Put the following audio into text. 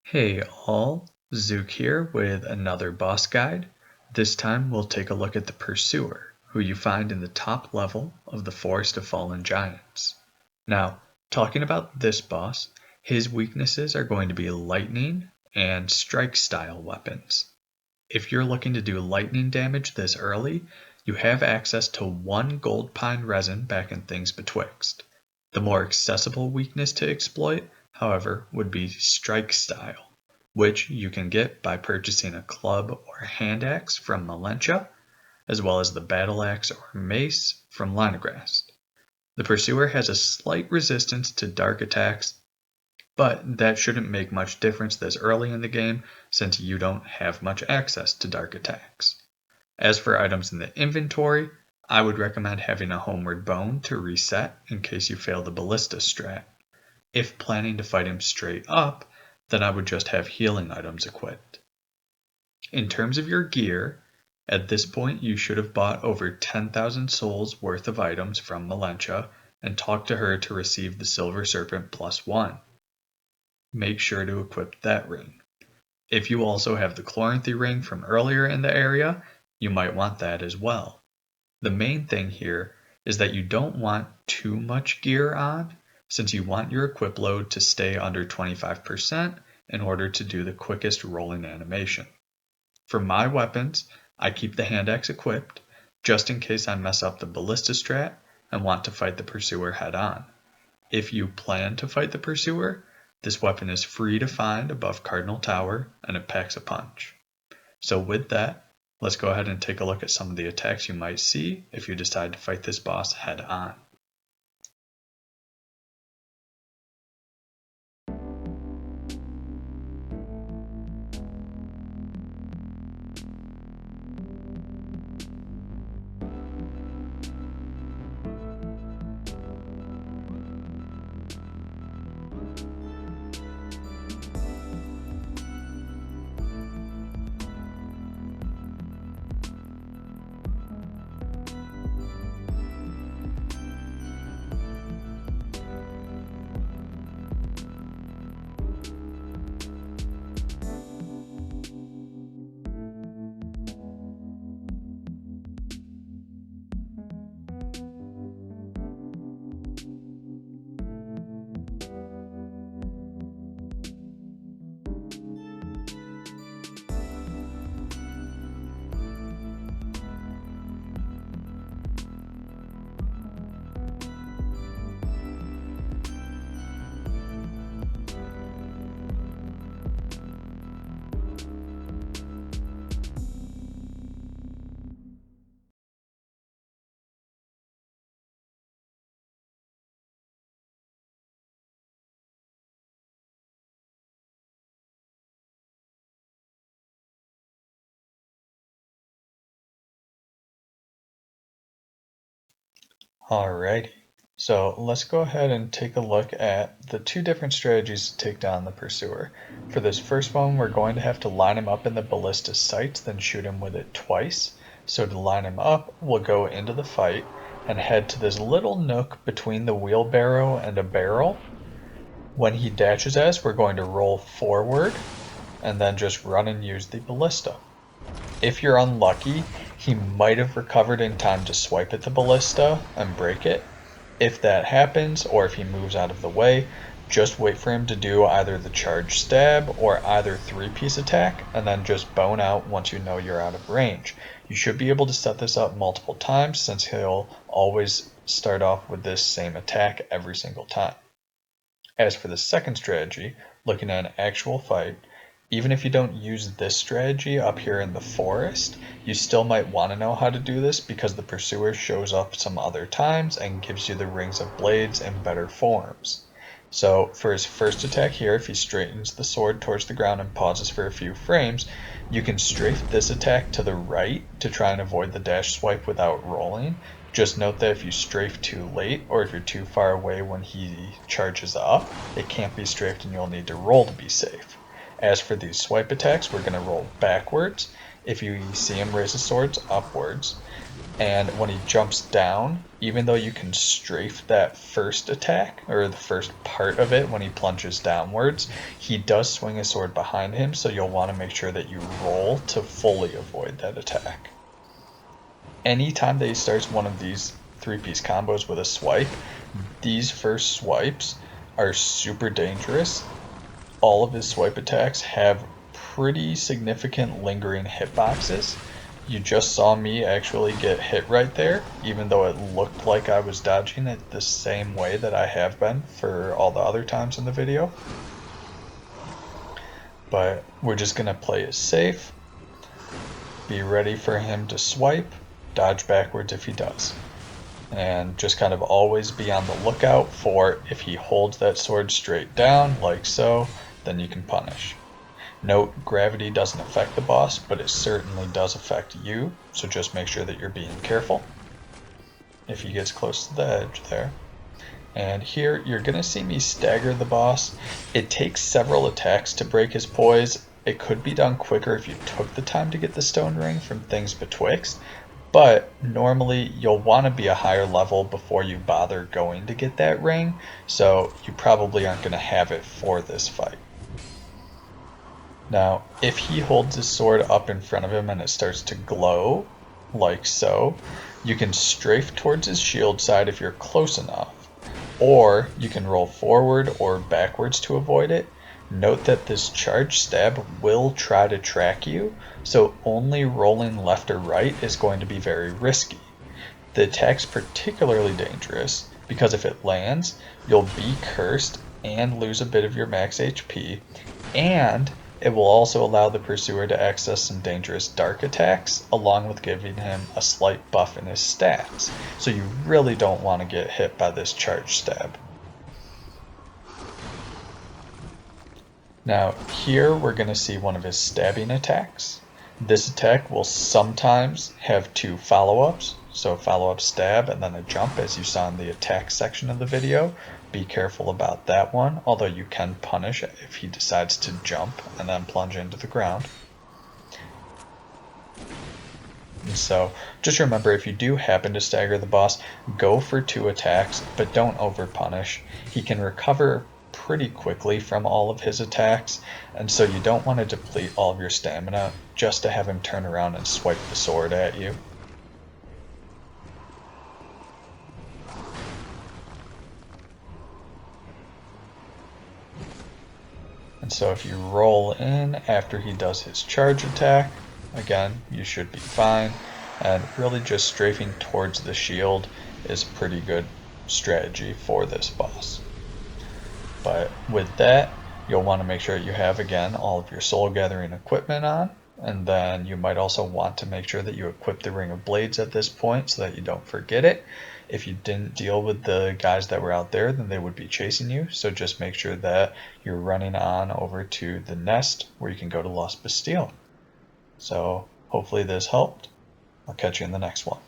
Hey all, Zook here with another boss guide. This time we'll take a look at the Pursuer, who you find in the top level of the Forest of Fallen Giants. Now, talking about this boss, his weaknesses are going to be lightning and strike style weapons. If you're looking to do lightning damage this early, you have access to one gold pine resin back in Things Betwixt. The more accessible weakness to exploit, however, would be strike style, which you can get by purchasing a club or hand axe from Malentia, as well as the battle axe or mace from Linegrast. The Pursuer has a slight resistance to dark attacks, but that shouldn't make much difference this early in the game since you don't have much access to dark attacks. As for items in the inventory, I would recommend having a Homeward Bone to reset in case you fail the Ballista strat. If planning to fight him straight up, then I would just have healing items equipped. In terms of your gear, at this point you should have bought over 10,000 souls worth of items from Malentia and talked to her to receive the Silver Serpent +1. Make sure to equip that ring. If you also have the Chloranthy ring from earlier in the area, you might want that as well. The main thing here is that you don't want too much gear on, since you want your equip load to stay under 25% in order to do the quickest rolling animation. For my weapons, I keep the hand axe equipped, just in case I mess up the Ballista strat and want to fight the Pursuer head on. If you plan to fight the Pursuer, this weapon is free to find above Cardinal Tower and it packs a punch. So with that, let's go ahead and take a look at some of the attacks you might see if you decide to fight this boss head on. Alrighty, so let's go ahead and take a look at the two different strategies to take down the Pursuer. For this first one, we're going to have to line him up in the Ballista sights, then shoot him with it twice. So to line him up, we'll go into the fight and head to this little nook between the wheelbarrow and a barrel. When he dashes at us, we're going to roll forward and then just run and use the Ballista. If you're unlucky, he might have recovered in time to swipe at the Ballista and break it. If that happens, or if he moves out of the way, just wait for him to do either the charge stab or either 3-piece attack, and then just bone out once you know you're out of range. You should be able to set this up multiple times since he'll always start off with this same attack every single time. As for the second strategy, looking at an actual fight, even if you don't use this strategy up here in the forest, you still might want to know how to do this because the Pursuer shows up some other times and gives you the Rings of Blades in better forms. So for his first attack here, if he straightens the sword towards the ground and pauses for a few frames, you can strafe this attack to the right to try and avoid the dash swipe without rolling. Just note that if you strafe too late or if you're too far away when he charges up, it can't be strafed and you'll need to roll to be safe. As for these swipe attacks, we're going to roll backwards. If you see him raise his swords, upwards. And when he jumps down, even though you can strafe that first attack, or the first part of it when he plunges downwards, he does swing his sword behind him, so you'll want to make sure that you roll to fully avoid that attack. Anytime that he starts one of these 3-piece combos with a swipe, these first swipes are super dangerous. All of his swipe attacks have pretty significant lingering hitboxes. You just saw me actually get hit right there, even though it looked like I was dodging it the same way that I have been for all the other times in the video. But we're just going to play it safe, be ready for him to swipe, dodge backwards if he does. And just kind of always be on the lookout for if he holds that sword straight down, like so, then you can punish. Note, gravity doesn't affect the boss, but it certainly does affect you, so just make sure that you're being careful if he gets close to the edge there. And here, you're going to see me stagger the boss. It takes several attacks to break his poise. It could be done quicker if you took the time to get the stone ring from things betwixt, but normally you'll want to be a higher level before you bother going to get that ring, so you probably aren't going to have it for this fight. Now, if he holds his sword up in front of him and it starts to glow, like so, you can strafe towards his shield side if you're close enough, or you can roll forward or backwards to avoid it. Note that this charge stab will try to track you, so only rolling left or right is going to be very risky. The attack's particularly dangerous because if it lands, you'll be cursed and lose a bit of your max HP, and it will also allow the pursuer to access some dangerous dark attacks, along with giving him a slight buff in his stats. So you really don't want to get hit by this charge stab. Now here we're going to see one of his stabbing attacks. This attack will sometimes have 2 follow-ups, so follow-up stab and then a jump as you saw in the attack section of the video. Be careful about that one, although you can punish if he decides to jump and then plunge into the ground. And so just remember, if you do happen to stagger the boss, go for 2 attacks, but don't over punish. He can recover pretty quickly from all of his attacks, and so you don't want to deplete all of your stamina just to have him turn around and swipe the sword at you. And so if you roll in after he does his charge attack, again, you should be fine. And really just strafing towards the shield is a pretty good strategy for this boss. But with that, you'll want to make sure you have, again, all of your soul gathering equipment on. And then you might also want to make sure that you equip the Ring of Blades at this point so that you don't forget it. If you didn't deal with the guys that were out there, then they would be chasing you. So just make sure that you're running on over to the nest where you can go to Lost Bastille. So hopefully this helped. I'll catch you in the next one.